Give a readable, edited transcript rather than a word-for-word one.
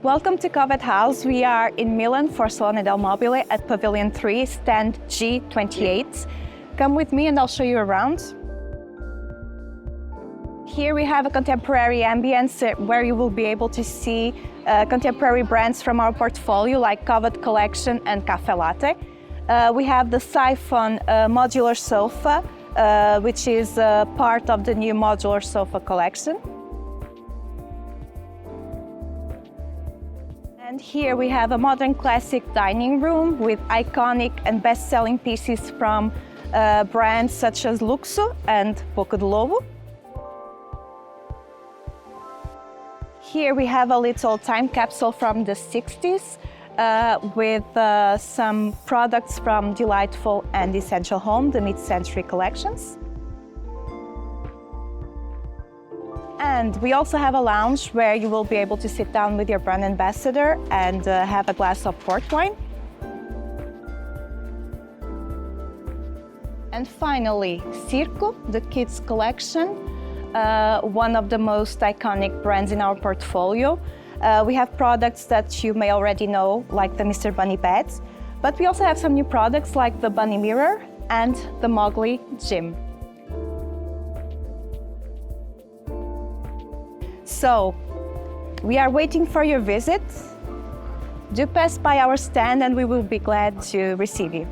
Welcome to Covet House. We are in Milan for Salone del Mobile at Pavilion 3, stand G28. Come with me and I'll show you around. Here we have a contemporary ambience where you will be able to see contemporary brands from our portfolio like Covet Collection and Cafe Latte. We have the Siphon Modular Sofa, which is part of the new Modular Sofa collection. And here we have a modern classic dining room with iconic and best-selling pieces from brands such as Luxo and Boca de Lobo. Here we have a little time capsule from the 60s with some products from Delightful and Essential Home, the mid-century collections. And we also have a lounge where you will be able to sit down with your brand ambassador and have a glass of port wine. And finally, Circo, the kids collection, one of the most iconic brands in our portfolio. We have products that you may already know, like the Mr. Bunny beds, but we also have some new products like the Bunny mirror and the Mowgli gym. So, we are waiting for your visit. Do pass by our stand and we will be glad to receive you.